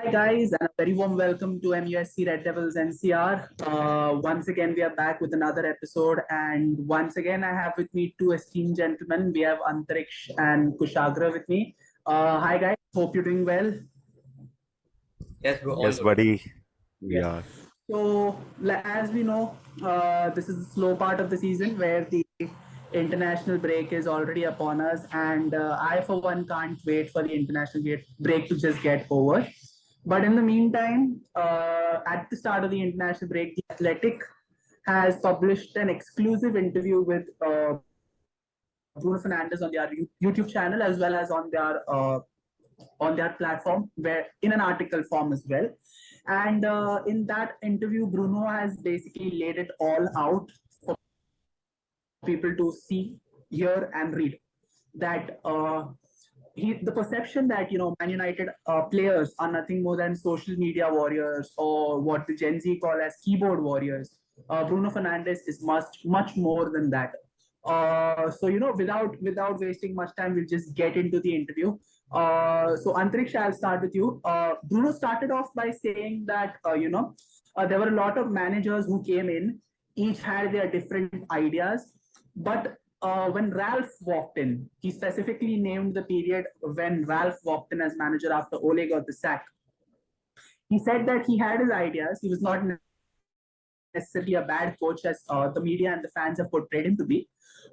Hi guys, and a very warm welcome to MUSC Red Devils NCR. Once again, we are back with another episode, and once again, I have with me two esteemed gentlemen. We have Antariksh and Kushagra with me. Hi guys, hope you're doing well. Yes, bro, all Yes, good. buddy. We Yes. are. So, as we know, this is the slow part of the season where the international break is already upon us, and I, for one, can't wait for the international break to just get over. But in the meantime, at the start of the international break, the Athletic has published an exclusive interview with Bruno Fernandes on their YouTube channel as well as on their platform, where in an article form as well. And in that interview, Bruno has basically laid it all out for people to see, hear, and read. That the perception that Man United players are nothing more than social media warriors or what the Gen Z call as keyboard warriors. Bruno Fernandes is much more than that. Without wasting much time, we'll just get into the interview. So Antriksh, I'll start with you. Bruno started off by saying that there were a lot of managers who came in, each had their different ideas, but when Ralph walked in, he specifically named the period when Ralph walked in as manager after Ole got the sack. He said that he had his ideas. He was not necessarily a bad coach as the media and the fans have portrayed him to be.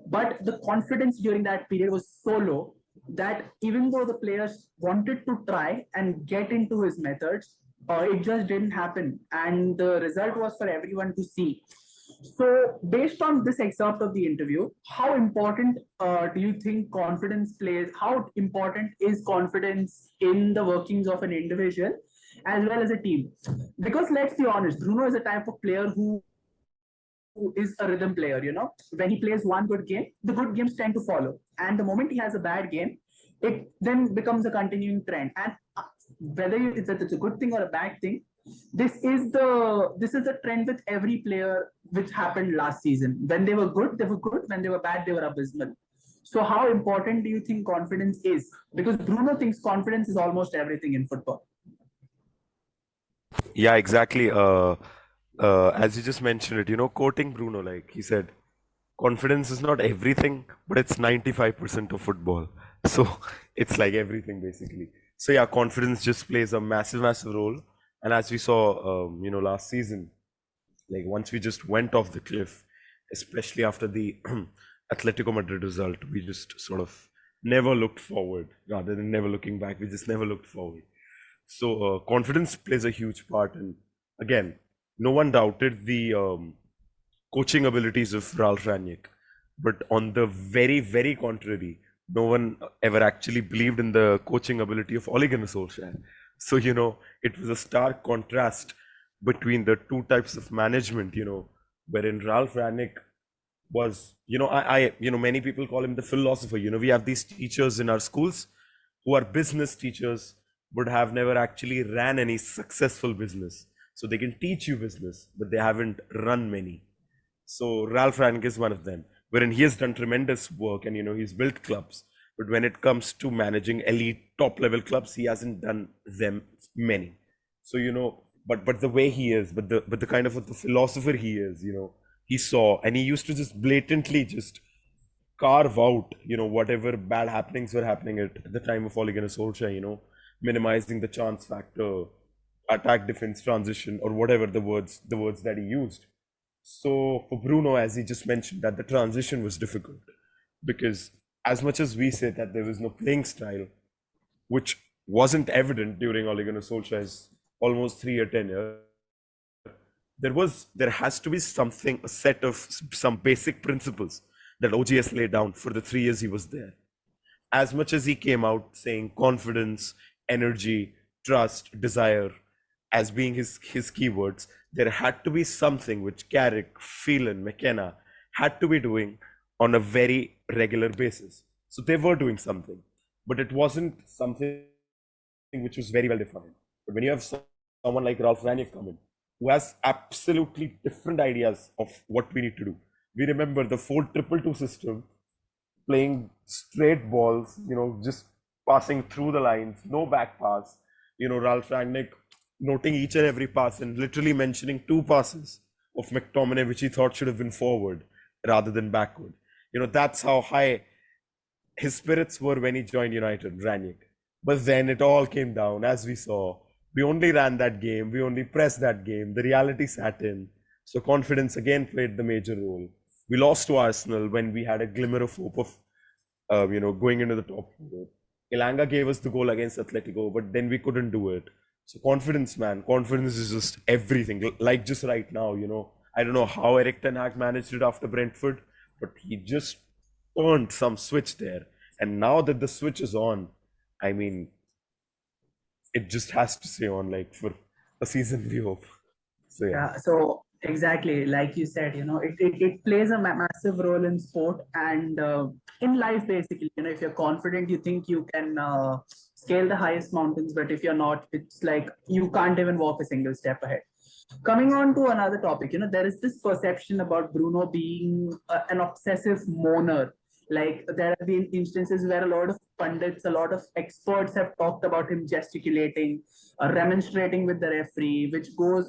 But the confidence during that period was so low that even though the players wanted to try and get into his methods, it just didn't happen. And the result was for everyone to see. So, based on this excerpt of the interview, how important do you think confidence plays? How important is confidence in the workings of an individual as well as a team? Because let's be honest, Bruno is a type of player who is a rhythm player. When he plays one good game, the good games tend to follow. And the moment he has a bad game, it then becomes a continuing trend. And whether it's a good thing or a bad thing, this is the trend with every player, which happened last season. When they were good, they were good. When they were bad, they were abysmal. So how important do you think confidence is? Because Bruno thinks confidence is almost everything in football. Yeah, exactly. As you just mentioned it, quoting Bruno, like he said, confidence is not everything, but it's 95% of football. So it's like everything basically. So yeah, confidence just plays a massive, massive role. And as we saw, last season, like once we just went off the cliff, especially after the Atletico Madrid result, we just sort of never looked forward rather than never looking back. We just never looked forward. So confidence plays a huge part, and again, no one doubted the coaching abilities of Ralph Rangnick, but on the very, very contrary, no one ever actually believed in the coaching ability of Ole Gunnar Solskjaer. So it was a stark contrast between the two types of management. Wherein Ralph Rangnick was, many people call him the philosopher. We have these teachers in our schools who are business teachers, but have never actually ran any successful business. So they can teach you business, but they haven't run many. So Ralph Rangnick is one of them, wherein he has done tremendous work and he's built clubs. But when it comes to managing elite top level clubs, he hasn't done them many. So but the way he is, but the kind of the philosopher he is, he saw, and he used to just blatantly just carve out, whatever bad happenings were happening at the time of Ole Gunnar Solskjaer, minimizing the chance factor, attack, defense, transition, or whatever the words that he used. So for Bruno, as he just mentioned, that the transition was difficult because as much as we say that there was no playing style, which wasn't evident during Ole Gunnar Solskjaer's almost 3 or 10 years, there has to be something, a set of some basic principles that OGS laid down for the 3 years he was there. As much as he came out saying confidence, energy, trust, desire as being his keywords, there had to be something which Carrick, Phelan, McKenna had to be doing on a very regular basis. So they were doing something, but it wasn't something which was very well defined. But when you have someone like Ralph Rangnick come in, who has absolutely different ideas of what we need to do. We remember the 4-2-2 system, playing straight balls, just passing through the lines, no back pass, Ralph Rangnick noting each and every pass and literally mentioning two passes of McTominay which he thought should have been forward rather than backward. That's how high his spirits were when he joined United, Rangnick. But then it all came down, as we saw. We only ran that game, we only pressed that game, the reality sat in. So confidence again played the major role. We lost to Arsenal when we had a glimmer of hope of, going into the top four. Ilanga gave us the goal against Atletico, but then we couldn't do it. So confidence, man, confidence is just everything. Like just right now, I don't know how Erik ten Hag managed it after Brentford, but he just turned some switch there. And now that the switch is on, I mean, it just has to stay on like for a season, we hope. So yeah. So exactly, like you said, it plays a massive role in sport and in life, basically. If you're confident, you think you can scale the highest mountains, but if you're not, it's like you can't even walk a single step ahead. Coming on to another topic, there is this perception about Bruno being an obsessive moner. Like there have been instances where a lot of pundits, a lot of experts have talked about him gesticulating, remonstrating with the referee, which goes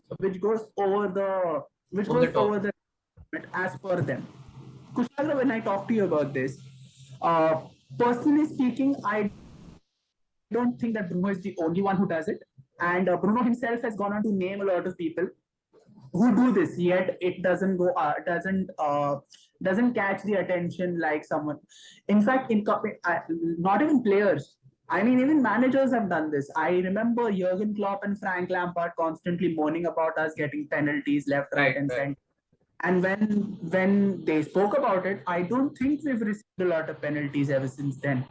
over the limit as per them. Kushagra, when I talk to you about this, uh, personally speaking, I don't think that Bruno is the only one who does it. And Bruno himself has gone on to name a lot of people who do this, yet it doesn't catch the attention like someone. In fact, not even players. I mean, even managers have done this. I remember Jurgen Klopp and Frank Lampard constantly moaning about us getting penalties left, right, and center. And when they spoke about it, I don't think we've received a lot of penalties ever since then.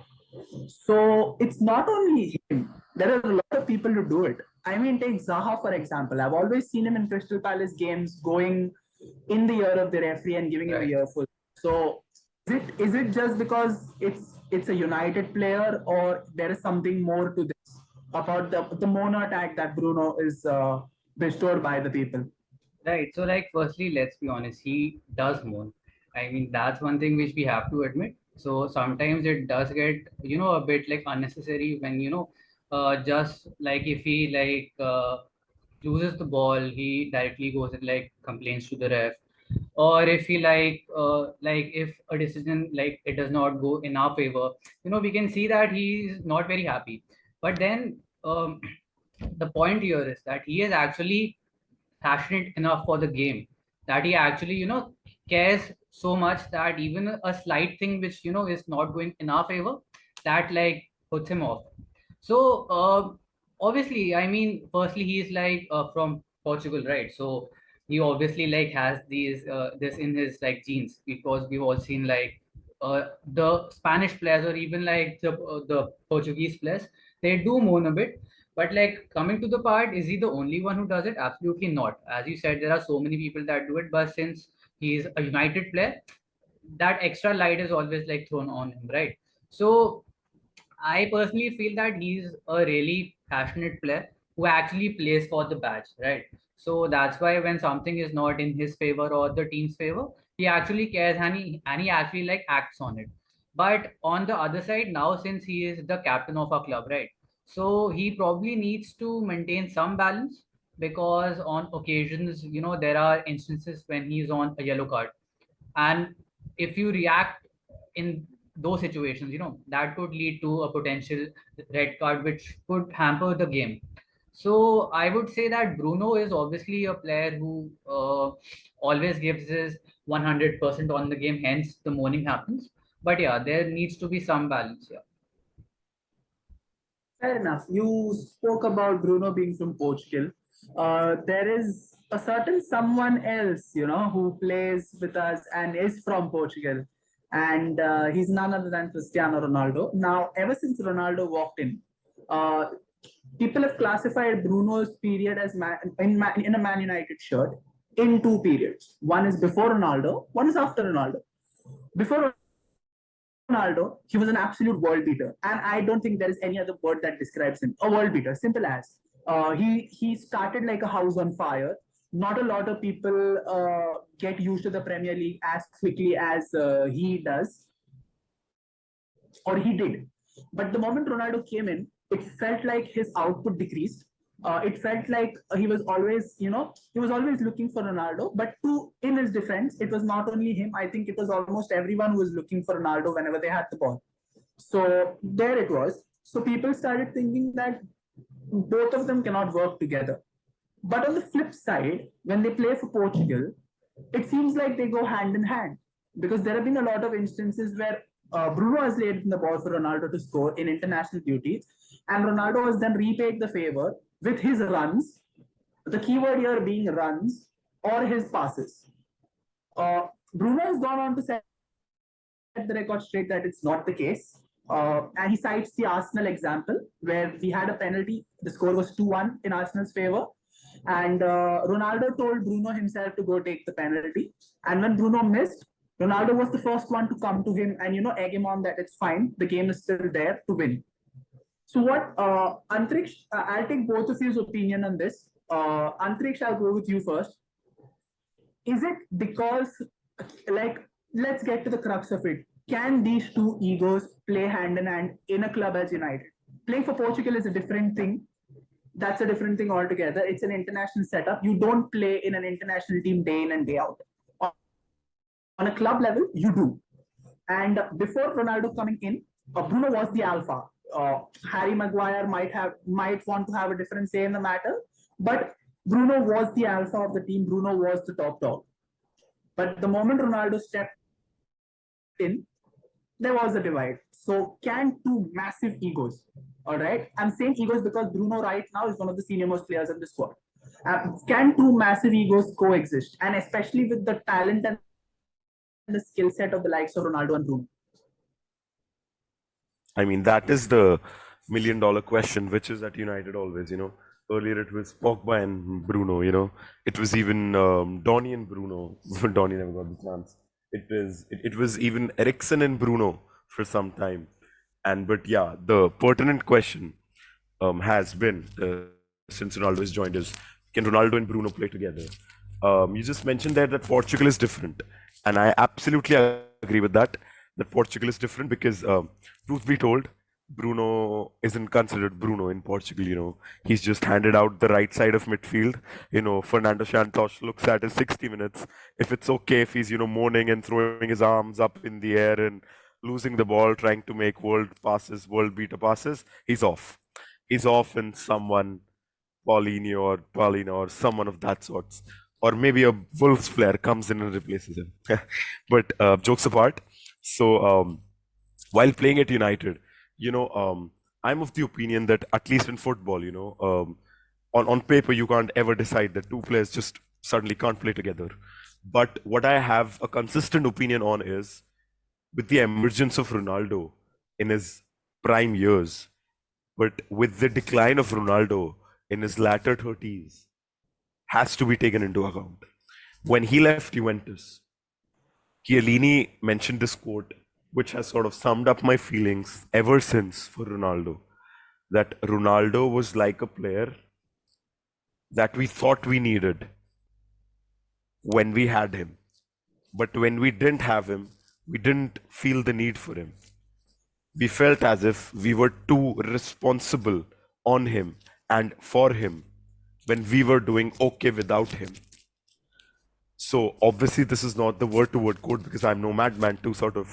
So it's not only him. There are a lot of people who do it. I mean, take Zaha, for example. I've always seen him in Crystal Palace games going in the ear of the referee and giving him a earful. So is it just because it's a United player, or there is something more to this about the mono tag that Bruno is bestowed by the people? Right. So, like, firstly, let's be honest, he does moan. I mean, that's one thing which we have to admit. So sometimes it does get, a bit like unnecessary when, just like if he loses the ball, he directly goes and like complains to the ref. Or if he if a decision like it does not go in our favor, we can see that he's not very happy. But then the point here is that he is actually passionate enough for the game, that he actually cares so much that even a slight thing which is not going in our favor, that like puts him off. So obviously, I mean, firstly, he's from Portugal, right? So he obviously like has this in his like genes, because we've all seen the Spanish players, or even like the Portuguese players, they do moan a bit. But like, coming to the part, is he the only one who does it? Absolutely not. As you said, there are so many people that do it, but since he's a United player, that extra light is always like thrown on him, right? So I personally feel that he's a really passionate player who actually plays for the badge, right? So that's why when something is not in his favor or the team's favor, he actually cares, and he actually like acts on it. But on the other side, now since he is the captain of our club, right? So he probably needs to maintain some balance, because on occasions, there are instances when he's on a yellow card, and if you react in those situations, that could lead to a potential red card which could hamper the game. So I would say that Bruno is obviously a player who always gives his 100% on the game, hence the moaning happens. But yeah, there needs to be some balance here. Fair enough. You spoke about Bruno being from Portugal. There is a certain someone else, who plays with us and is from Portugal. And he's none other than Cristiano Ronaldo. Now, ever since Ronaldo walked in, uh, people have classified Bruno's period as in a Man United shirt in two periods. One is before Ronaldo, one is after Ronaldo. Before Ronaldo, he was an absolute world beater, and I don't think there is any other word that describes him. A world beater, simple as. He started like a house on fire. Not a lot of people get used to the Premier League as quickly as he does, or he did. But the moment Ronaldo came in, it felt like his output decreased. It felt like he was always, he was always looking for Ronaldo. But in his defense, it was not only him. I think it was almost everyone who was looking for Ronaldo whenever they had the ball. So there it was. So people started thinking that both of them cannot work together. But on the flip side, when they play for Portugal, it seems like they go hand in hand, because there have been a lot of instances where Bruno has laid in the ball for Ronaldo to score in international duty, and Ronaldo has then repaid the favor with his runs. The keyword here being runs or his passes. Bruno has gone on to set the record straight that it's not the case. And he cites the Arsenal example where we had a penalty. The score was 2-1 in Arsenal's favor. And Ronaldo told Bruno himself to go take the penalty. And when Bruno missed, Ronaldo was the first one to come to him and, egg him on that it's fine. The game is still there to win. So what, Antriksh, I'll take both of your opinion on this. Antriksh, I'll go with you first. Is it because, let's get to the crux of it. Can these two egos play hand in hand in a club as United? Playing for Portugal is a different thing. That's a different thing altogether. It's an international setup. You don't play in an international team day in and day out. On a club level, you do. And before Ronaldo coming in, Bruno was the alpha. Harry Maguire might want to have a different say in the matter, but Bruno was the alpha of the team. Bruno was the top dog. But the moment Ronaldo stepped in, there was a divide. So can two massive egos, all right? I'm saying egos because Bruno right now is one of the senior most players in the squad. Can two massive egos coexist? And especially with the talent and the skill set of the likes of Ronaldo and Bruno. I mean, that is the million-dollar question, which is at United always, Earlier it was Pogba and Bruno, It was even Donny and Bruno. Donny never got the chance. It was even Eriksen and Bruno for some time. But yeah, the pertinent question has been, since Ronaldo has joined us, can Ronaldo and Bruno play together? You just mentioned there that Portugal is different. And I absolutely agree with that Portugal is different because, truth be told, Bruno isn't considered Bruno in Portugal, He's just handed out the right side of midfield. Fernando Santos looks at his 60 minutes. If it's okay, if he's, moaning and throwing his arms up in the air and losing the ball, trying to make world beater passes, he's off. He's off and someone, Paulinho or someone of that sorts. Or maybe a Wolves player comes in and replaces him. But jokes apart, so while playing at United, I'm of the opinion that at least in football, on paper, you can't ever decide that two players just suddenly can't play together. But what I have a consistent opinion on is with the emergence of Ronaldo in his prime years, but with the decline of Ronaldo in his latter 30s, has to be taken into account. When he left Juventus, Chiellini mentioned this quote, which has sort of summed up my feelings ever since for Ronaldo, that Ronaldo was like a player that we thought we needed when we had him. But when we didn't have him, we didn't feel the need for him. We felt as if we were too responsible on him and for him when we were doing okay without him. So obviously this is not the word-to-word quote because I'm no madman to sort of,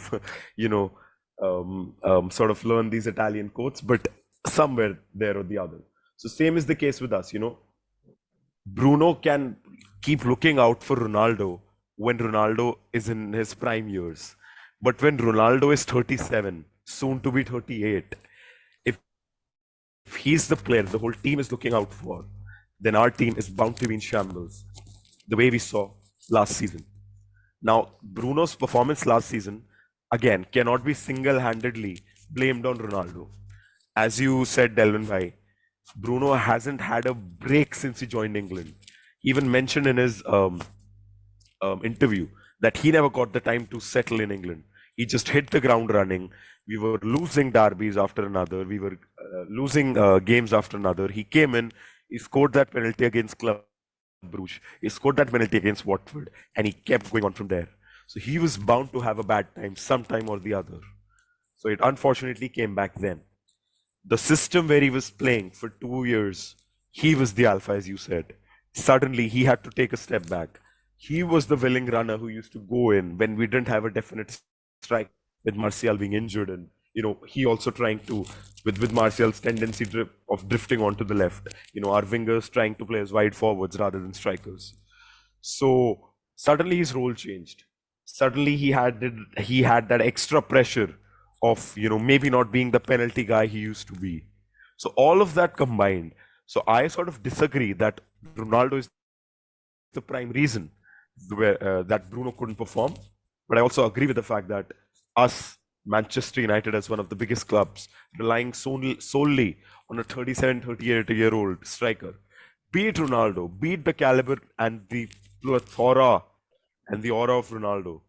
sort of learn these Italian quotes, but somewhere there or the other. So same is the case with us, Bruno can keep looking out for Ronaldo when Ronaldo is in his prime years. But when Ronaldo is 37, soon to be 38, if he's the player the whole team is looking out for, then our team is bound to be in shambles, the way we saw last season. Now, Bruno's performance last season, again, cannot be single-handedly blamed on Ronaldo. As you said, Delvin Bhai, Bruno hasn't had a break since he joined England. He even mentioned in his interview that he never got the time to settle in England. He just hit the ground running. We were losing derbies after another. We were losing games after another. He came in, he scored that penalty against Club Brugge. He scored that penalty against Watford, and he kept going on from there. So he was bound to have a bad time sometime or the other. So it unfortunately came back then. The system where he was playing for 2 years, he was the alpha, as you said. Suddenly, he had to take a step back. He was the willing runner who used to go in when we didn't have a definite strike, with Martial being injured, and he also trying to, with Martial's tendency of drifting onto the left. Our wingers trying to play as wide forwards rather than strikers. So suddenly his role changed. Suddenly he had that extra pressure of maybe not being the penalty guy he used to be. So all of that combined. So I sort of disagree that Ronaldo is the prime reason that Bruno couldn't perform. But I also agree with the fact that us, Manchester United, as one of the biggest clubs, relying solely on a 37, 38-year-old striker, beat Ronaldo, beat the caliber and the plethora and the aura of Ronaldo,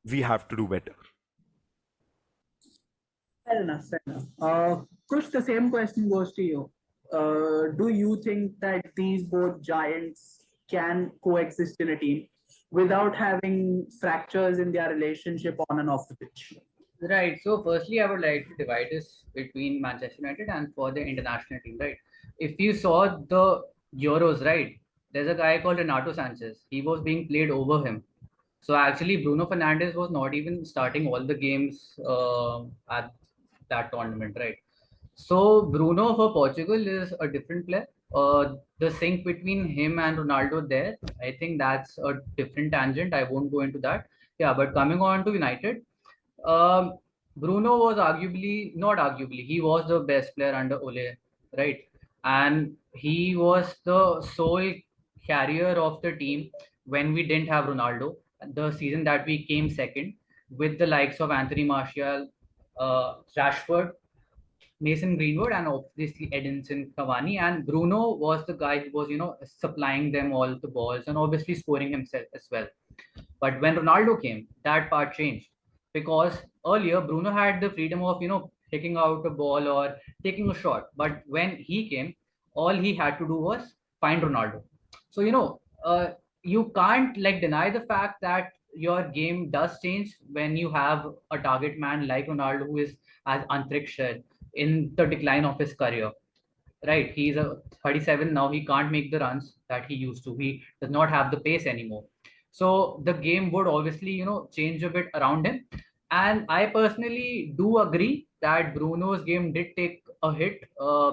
we have to do better. Fair enough, fair enough. Kush, the same question goes to you. Do you think that these both giants can coexist in a team without having fractures in their relationship on and off the pitch? Right. So, firstly, I would like to divide this between Manchester United and for the international team, right? If you saw the Euros, right, there's a guy called Renato Sanchez. He was being played over him. So, actually, Bruno Fernandes was not even starting all the games at that tournament, right? So, Bruno for Portugal is a different player. The sync between him and Ronaldo there, I think that's a different tangent. I won't go into that. Yeah, but coming on to United, um, Bruno was not arguably, he was the best player under Ole, right? And he was the sole carrier of the team when we didn't have Ronaldo. The season that we came second, with the likes of Anthony Martial, Rashford, Mason Greenwood, and obviously Edinson Cavani. And Bruno was the guy who was, supplying them all the balls and obviously scoring himself as well. But when Ronaldo came, that part changed because earlier Bruno had the freedom of taking out a ball or taking a shot. But when he came, all he had to do was find Ronaldo. So you can't like deny the fact that your game does change when you have a target man like Ronaldo, who is, as Antrik said, in the decline of his career. Right, he's a 37 now. He can't make the runs that he used to. He does not have the pace anymore. So the game would obviously change a bit around him. And I personally do agree that Bruno's game did take a hit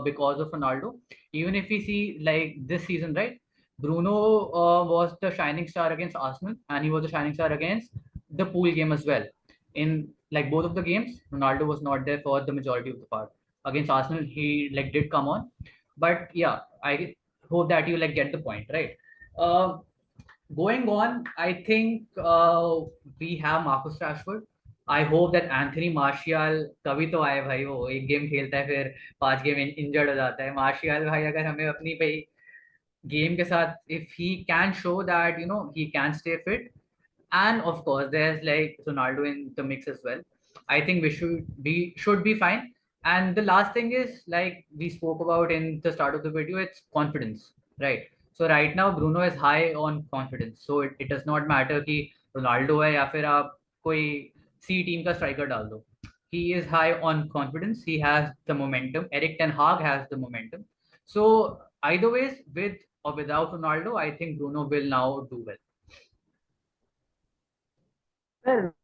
because of Ronaldo. Even if we see like this season, right, Bruno was the shining star against Arsenal, and he was the shining star against the pool game as well. In like both of the games, Ronaldo was not there for the majority of the part. Against Arsenal, he like did come on, but yeah, I hope that you like get the point, right? Uh, Going on, I think we have Marcus Rashford. I hope that Anthony Martial कभी तो आए भाई, वो एक game खेलता है फिर 5 game injured हो जाता है मार्शियल भाई. अगर हमें अपनी भाई गेम के साथ, if he can show that he can stay fit, and of course there's like Ronaldo in the mix as well, I think we should be fine. And the last thing is, like we spoke about in the start of the video, it's confidence, right? So right now Bruno is high on confidence, so it does not matter कि Ronaldo है या फिर आप कोई C team का striker डाल दो. He is high on confidence. He has the momentum. Eric Ten Hag has the momentum. So either ways, with or without Ronaldo, I think Bruno will now do well. Fair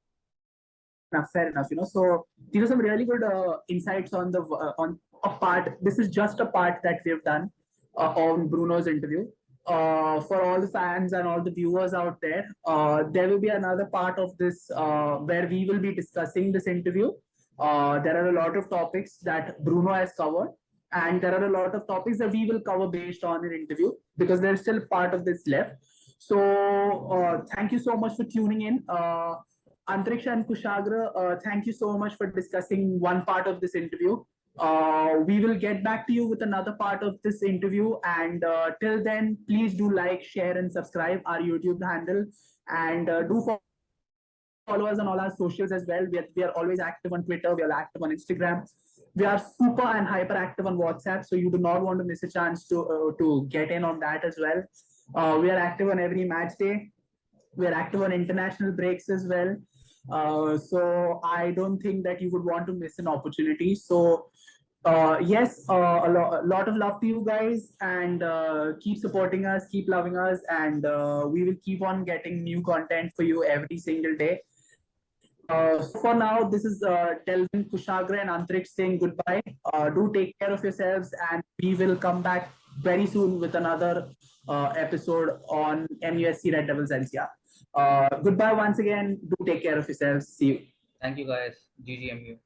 enough, fair enough. So these are some really good insights on the on a part. This is just a part that we've done on Bruno's interview. For all the fans and all the viewers out there will be another part of this where we will be discussing this interview. There are a lot of topics that Bruno has covered, and there are a lot of topics that we will cover based on an interview, because there's still part of this left. So thank you so much for tuning in. Antriksha and Kushagra, thank you so much for discussing one part of this interview. We will get back to you with another part of this interview. And till then, please do like, share, and subscribe our YouTube handle. And do follow us on all our socials as well. We are always active on Twitter. We are active on Instagram. We are super and hyper active on WhatsApp. So you do not want to miss a chance to get in on that as well. We are active on every match day. We are active on international breaks as well. So I don't think that you would want to miss an opportunity. So Yes, a lot of love to you guys, and keep supporting us, keep loving us, and we will keep on getting new content for you every single day. So for now, this is Delvin, Kushagra, and Antriksh saying goodbye. Do take care of yourselves, and we will come back very soon with another episode on MUSC Red Devils NCR. Goodbye once again. Do take care of yourselves. See you. Thank you guys. GGMU.